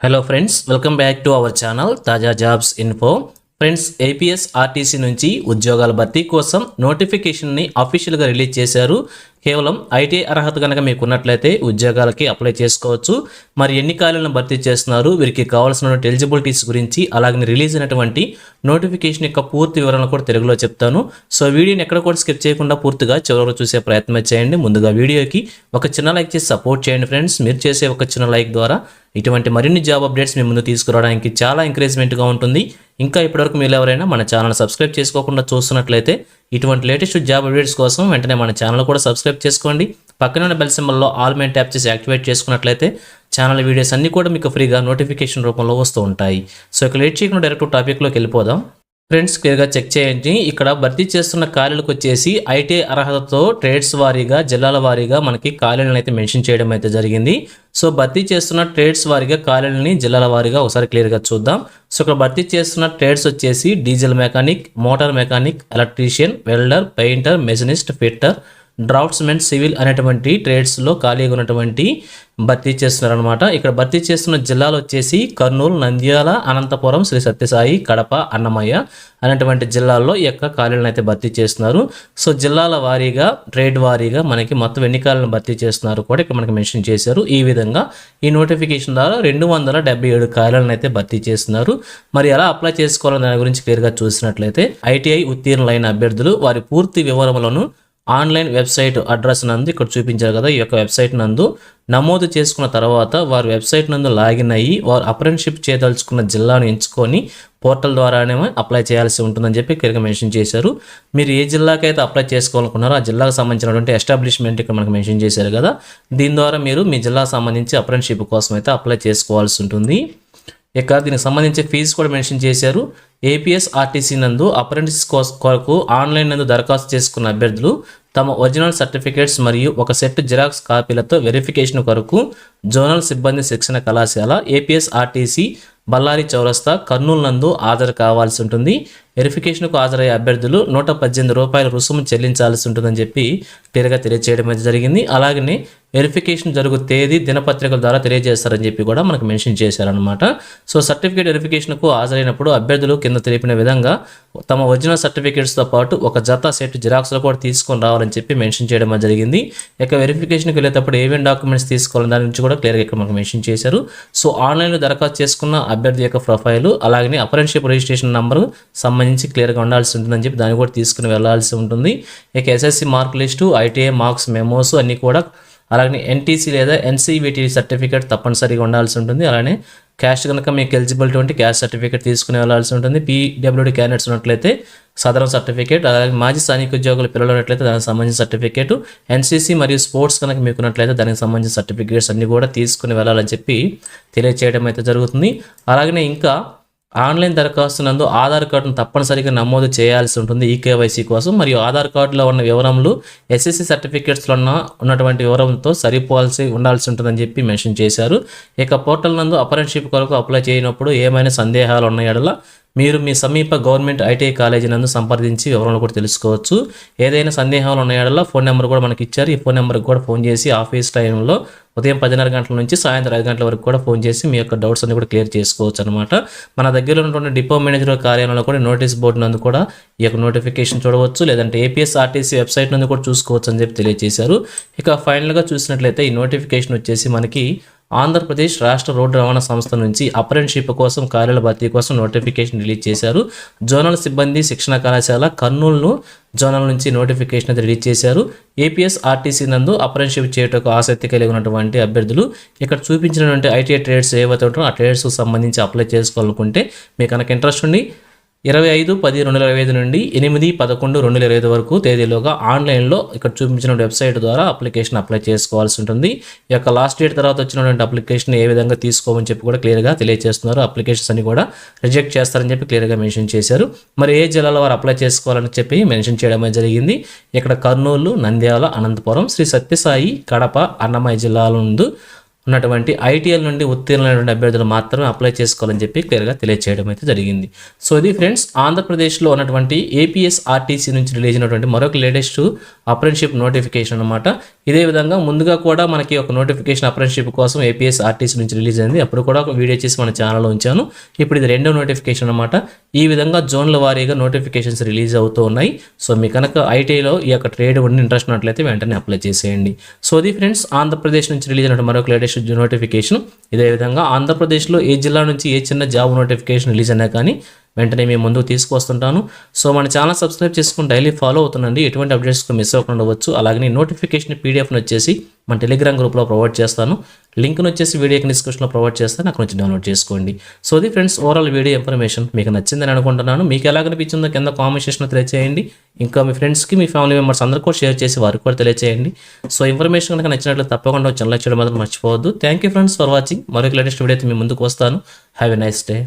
Hello friends, welcome back to our channel Taaza jobs info. Friends, APS RTC నుంచి ఉద్యోగాల భర్తీ కోసం నోటిఫికేషన్ని అఫీషియల్గా రిలీజ్ చేశారు. కేవలం ఐటీఐ అర్హత కనుక మీకు ఉన్నట్లయితే ఉద్యోగాలకి అప్లై చేసుకోవచ్చు. మరి ఎన్ని ఖాళీలను భర్తీ చేస్తున్నారు, వీరికి కావాల్సిన ఎలిజిబిలిటీస్ గురించి, అలాగే రిలీజ్ అయినటువంటి నోటిఫికేషన్ యొక్క పూర్తి వివరాలను కూడా తెలుగులో చెప్తాను. సో వీడియోని ఎక్కడ కూడా స్కిప్ చేయకుండా పూర్తిగా చివరికి చూసే ప్రయత్నం చేయండి. ముందుగా వీడియోకి ఒక చిన్న లైక్ చేసి సపోర్ట్ చేయండి ఫ్రెండ్స్. మీరు చేసే ఒక చిన్న లైక్ ద్వారా ఇటువంటి మరిన్ని జాబ్ అప్డేట్స్ మీ ముందు తీసుకురావడానికి చాలా ఎంకరేజ్మెంట్గా ఉంటుంది. ఇంకా ఇప్పటివరకు మీరు ఎవరైనా మన ఛానల్ సబ్స్క్రైబ్ చేసుకోకుండా చూస్తున్నట్లయితే ఇటువంటి లేటెస్ట్ జాబ్ అప్డేట్స్ కోసం వెంటనే మన ఛానల్ కూడా సబ్స్క్రైబ్ చేసుకోండి. పక్కన ఉన్న బెల్ సింబల్లో ఆల్ మెయిన్ ట్యాప్ చేసి యాక్టివేట్ చేసుకున్నట్లయితే ఛానల్ వీడియోస్ అన్నీ కూడా మీకు ఫ్రీగా నోటిఫికేషన్ రూపంలో వస్తూ ఉంటాయి. సో ఇక లేట్ చేయకుండా డైరెక్ట్ టాపిక్లోకి వెళ్ళిపోదాం. ఫ్రెండ్స్, క్లియర్గా చెక్ చేయండి. ఇక్కడ భర్తీ చేస్తున్న ఖాళీలకు వచ్చేసి ఐటీఐ అర్హతతో ట్రేడ్స్ వారీగా, జిల్లాల వారీగా మనకి ఖాళీలను అయితే మెన్షన్ చేయడం అయితే జరిగింది. సో భర్తీ చేస్తున్న ట్రేడ్స్ వారీగా ఖాళీలని జిల్లాల వారీగా ఒకసారి క్లియర్గా చూద్దాం. సో ఇక్కడ భర్తీ చేస్తున్న ట్రేడ్స్ వచ్చేసి diesel mechanic, motor mechanic, electrician, welder, painter, machinist, fitter, draughtsmen, civil అనేటువంటి ట్రేడ్స్లో ఖాళీగా ఉన్నటువంటి భర్తీ చేస్తున్నారనమాట. ఇక్కడ భర్తీ చేస్తున్న జిల్లాలు వచ్చేసి కర్నూలు, నంద్యాల, అనంతపురం, శ్రీ సత్యసాయి, కడప, అన్నమయ్య అనేటువంటి జిల్లాల్లో ఈ యొక్క ఖాళీలను అయితే భర్తీ చేస్తున్నారు. సో జిల్లాల వారీగా, ట్రేడ్ వారీగా మనకి మొత్తం ఎన్ని ఖాళీలను భర్తీ చేస్తున్నారు కూడా ఇక్కడ మనకి మెన్షన్ చేశారు. ఈ విధంగా ఈ నోటిఫికేషన్ ద్వారా 277 ఖాళీలను అయితే భర్తీ చేస్తున్నారు. మరి ఎలా అప్లై చేసుకోవాలని దాని గురించి క్లియర్గా చూసినట్లయితే ఐటీఐ ఉత్తీర్ణులైన అభ్యర్థులు వారి పూర్తి వివరములను ఆన్లైన్ వెబ్సైట్ అడ్రస్ నందు ఇక్కడ చూపించారు కదా, ఈ యొక్క వెబ్సైట్ నందు నమోదు చేసుకున్న తర్వాత వారి వెబ్సైట్ నందు లాగిన్ అయ్యి వారు అప్రెంటిస్షిప్ చేయదలుచుకున్న జిల్లాను ఎంచుకొని పోర్టల్ ద్వారానే అప్లై చేయాల్సి ఉంటుందని చెప్పి క్లియర్గా మెన్షన్ చేశారు. మీరు ఏ జిల్లాకైతే అప్లై చేసుకోవాలనుకున్నారో ఆ జిల్లాకు సంబంధించినటువంటి ఎస్టాబ్లిష్మెంట్ ఇక్కడ మనకు మెన్షన్ చేశారు కదా, దీని ద్వారా మీరు మీ జిల్లాకు సంబంధించి అప్రెంటిస్షిప్ కోసం అయితే అప్లై చేసుకోవాల్సి ఉంటుంది. ఇక దీనికి సంబంధించి ఫీజు కూడా మెన్షన్ చేశారు. ఏపీఎస్ ఆర్టీసీ నందు అప్రెంటిస్ కొరకు ఆన్లైన్ నందు దరఖాస్తు చేసుకున్న అభ్యర్థులు తమ ఒరిజినల్ సర్టిఫికేట్స్ మరియు ఒక సెట్ జిరాక్స్ కాపీలతో వెరిఫికేషన్ కొరకు జోనల్ సిబ్బంది శిక్షణ కళాశాల ఏపీఎస్ ఆర్టీసీ బళ్ళారి చౌరస్తా కర్నూలు నందు హాజరు కావాల్సి ఉంటుంది. వెరిఫికేషన్కు హాజరయ్యే అభ్యర్థులు 118 రూపాయల రుసుము చెల్లించాల్సి ఉంటుందని చెప్పి క్లియర్గా తెలియజేయడం అయితే జరిగింది. అలాగనే వెరిఫికేషన్ జరుగు తేదీ దినపత్రికల ద్వారా తెలియజేస్తారని చెప్పి కూడా మనకు మెన్షన్ చేశారనమాట. సో సర్టిఫికేట్ వెరిఫికేషన్కు హాజరైనప్పుడు అభ్యర్థులు కింద తెలిపిన విధంగా తమ ఒరిజినల్ సర్టిఫికేట్స్తో పాటు ఒక జత సెట్ జిరాక్స్లు కూడా తీసుకొని రావాలని చెప్పి మెన్షన్ చేయడం జరిగింది. ఇక వెరిఫికేషన్కి వెళ్ళేటప్పుడు ఏమేమి డాక్యుమెంట్స్ తీసుకోవాలని దాని నుంచి కూడా క్లియర్గా ఇక్కడ మనకు మెన్షన్ చేశారు. సో ఆన్లైన్లో దరఖాస్తు చేసుకున్న అభ్యర్థి యొక్క ప్రొఫైలు, అలాగే అప్రెంటిస్షిప్ రిజిస్ట్రేషన్ నెంబరు సంబంధించి క్లియర్గా ఉండాల్సి ఉంటుందని చెప్పి దాన్ని కూడా తీసుకుని వెళ్లాల్సి ఉంటుంది. ఇక SSC mark list, ITI marks memos అన్నీ కూడా, అలాగే ఎన్టీసీ లేదా ఎన్సీవీటీ సర్టిఫికేట్ తప్పనిసరిగా ఉండాల్సి ఉంటుంది. అలానే క్యాస్ట్ కనుక మీకు ఎలిజిబిలిటీ ఉంటే క్యాస్ట్ సర్టిఫికేట్ తీసుకుని వెళ్ళాల్సి ఉంటుంది. పీడబ్ల్యూడీ క్యాండిడేట్స్ ఉన్నట్లయితే సదరన్ సర్టిఫికేట్, అలాగే మాజీ సైనిక ఉద్యోగుల పిల్లలు ఉన్నట్లయితే దానికి సంబంధించిన సర్టిఫికేట్, ఎన్సీసీ మరియు స్పోర్ట్స్ కనుక మీకు ఉన్నట్లయితే దానికి సంబంధించిన సర్టిఫికేట్స్ అన్నీ కూడా తీసుకుని వెళ్ళాలని చెప్పి తెలియజేయడం అయితే జరుగుతుంది. అలాగనే ఇంకా ఆన్లైన్ దరఖాస్తు నందు ఆధార్ కార్డును తప్పనిసరిగా నమోదు చేయాల్సి ఉంటుంది ఈకేవైసీ కోసం. మరియు ఆధార్ కార్డులో ఉన్న వివరములు ఎస్ఎస్సి సర్టిఫికేట్స్లో ఉన్నటువంటి వివరంతో సరిపోవాల్సి ఉండాల్సి ఉంటుందని చెప్పి మెన్షన్ చేశారు. ఇక పోర్టల్ నందు అప్రెంటిస్షిప్ కొరకు అప్లై చేయనప్పుడు ఏమైనా సందేహాలు ఉన్నాయడలా మీరు మీ సమీప గవర్నమెంట్ ఐటీఐ కాలేజీ నందు సంప్రదించి వివరాలు కూడా తెలుసుకోవచ్చు. ఏదైనా సందేహాలు ఉన్నాయడలా ఫోన్ నెంబర్ కూడా మనకి ఇచ్చారు. ఈ ఫోన్ నెంబర్కి కూడా ఫోన్ చేసి ఆఫీస్ టైంలో ఉదయం 10:30 గంటల నుంచి సాయంత్రం 5 గంటల వరకు కూడా ఫోన్ చేసి మీ యొక్క డౌట్స్ అన్ని కూడా క్లియర్ చేసుకోవచ్చు అనమాట. మన దగ్గర ఉన్నటువంటి డిపో మేనేజర్ కార్యాలయంలో కూడా నోటీస్ బోర్డు నందు కూడా ఈ యొక్క నోటిఫికేషన్ చూడవచ్చు, లేదంటే ఏపీఎస్ ఆర్టీసీ వెబ్సైట్ నందు కూడా చూసుకోవచ్చు అని చెప్పి తెలియజేశారు. ఇక ఫైనల్గా చూసినట్లయితే ఈ నోటిఫికేషన్ వచ్చేసి మనకి ఆంధ్రప్రదేశ్ రాష్ట్ర రోడ్డు రవాణా సంస్థ నుంచి అప్రెంటిస్షిప్ కోసం ఖాళీల భర్తీ కోసం నోటిఫికేషన్ రిలీజ్ చేశారు. జోనల్ సిబ్బంది శిక్షణ కళాశాల కర్నూలును జోనల్ నుంచి నోటిఫికేషన్ అయితే రిలీజ్ చేశారు. ఏపీఎస్ ఆర్టీసీ నందు అప్రెంటిస్షిప్ చేయటకు ఆసక్తి కలిగి ఉన్నటువంటి అభ్యర్థులు ఇక్కడ చూపించినటువంటి ఐటీఐ ట్రేడ్స్ ఏవైతే ఉంటారో ఆ ట్రేడ్స్కు సంబంధించి అప్లై చేసుకోవాలనుకుంటే మీకు కనుక ఇంట్రెస్ట్ ఉండి 25/10/2025 నుండి 8/11/2025 వరకు తేదీలోగా ఆన్లైన్లో ఇక్కడ చూపించిన వెబ్సైట్ ద్వారా అప్లికేషన్ అప్లై చేసుకోవాల్సి ఉంటుంది. ఈ యొక్క లాస్ట్ డేట్ తర్వాత వచ్చినటువంటి అప్లికేషన్ ఏ విధంగా తీసుకోమని చెప్పి కూడా క్లియర్గా తెలియజేస్తున్నారు. అప్లికేషన్స్ అని కూడా రిజెక్ట్ చేస్తారని చెప్పి క్లియర్గా మెన్షన్ చేశారు. మరి ఏ జిల్లాలో వారు అప్లై చేసుకోవాలని చెప్పి మెన్షన్ చేయడం జరిగింది. ఇక్కడ కర్నూలు, నంద్యాల, అనంతపురం, శ్రీ సత్యసాయి, కడప, అన్నమయ్య జిల్లాల నుండి ఉన్నటువంటి ఐటీఎల్ నుండి ఉత్తీర్ణులైనటువంటి అభ్యర్థులు మాత్రమే అప్లై చేసుకోవాలని చెప్పి క్లియర్గా తెలియజేయడం అయితే జరిగింది. సో ఇది ఫ్రెండ్స్, ఆంధ్రప్రదేశ్లో ఉన్నటువంటి ఏపీఎస్ ఆర్టీసీ నుంచి రిలీజ్ అయినటువంటి మరొక లేటెస్ట్ అప్రెంటిస్షిప్ నోటిఫికేషన్ అనమాట. ఇదే విధంగా ముందుగా కూడా మనకి ఒక నోటిఫికేషన్ అప్రెంటిస్‌షిప్ కోసం ఏపీఎస్ ఆర్టీసీ నుంచి రిలీజ్ అయింది. అప్పుడు కూడా ఒక వీడియో చేసి మన ఛానల్‌లో ఉంచాను. ఇప్పుడు ఇది రెండో నోటిఫికేషన్ అన్నమాట. ఈ విధంగా జోన్ల వారీగా నోటిఫికేషన్స్ రిలీజ్ అవుతూ ఉన్నాయి. సో మీ కనుక ఐటీఐలో ఈ యొక్క ట్రేడ్ ఉండి ఇంట్రెస్ట్ ఉన్నట్లయితే వెంటనే అప్లై చేసేయండి. సో అది ఫ్రెండ్స్, ఆంధ్రప్రదేశ్ నుంచి రిలీజ్ అయిన మరొక లేటెస్ట్ నోటిఫికేషన్. ఇదే విధంగా ఆంధ్రప్రదేశ్లో ఏ జిల్లా నుంచి ఏ చిన్న జాబ్ నోటిఫికేషన్ రిలీజ్ అయినా కానీ వెంటనే మేము ముందుకు తీసుకొస్తుంటాను. సో మన ఛానల్ సబ్స్క్రైబ్ చేసుకుని డైలీ ఫాలో అవుతుండండి. ఎటువంటి అప్డేట్స్ మిస్ అవ్వకుండా ఉండవచ్చు. అలాగే నోటిఫికేషన్ పీడిఎఫ్ని వచ్చేసి మన టెలిగ్రామ్ గ్రూప్లో ప్రొవైడ్ చేస్తాను. లింక్ను వచ్చేసి వీడియో డిస్క్రిప్షన్లో ప్రొవైడ్ చేస్తాను, అక్కడ నుంచి డౌన్లోడ్ చేసుకోండి. సో అది ఫ్రెండ్స్, ఓవరాల్ వీడియో ఇన్ఫర్మేషన్ మీకు నచ్చిందని అనుకుంటున్నాను. మీకు ఎలా అనిపించిందో కింద కామెంట్ సెక్షన్లో తెలియజేయండి. ఇంకా మీ ఫ్రెండ్స్కి, మీ ఫ్యామిలీ మెంబర్స్ అందరికీ కూడా షేర్ చేసి వారికి కూడా తెలియజేయండి. సో ఇన్ఫర్మేషన్ కనుక నచ్చినట్లయితే తప్పకుండా ఛానల్ లైక్ చేయడం మాత్రం మర్చిపోవద్దు. Thank you friends for watching. మరొక లేటెస్ట్ వీడియో అయితే మీ ముందుకు వస్తాను. Have a nice day.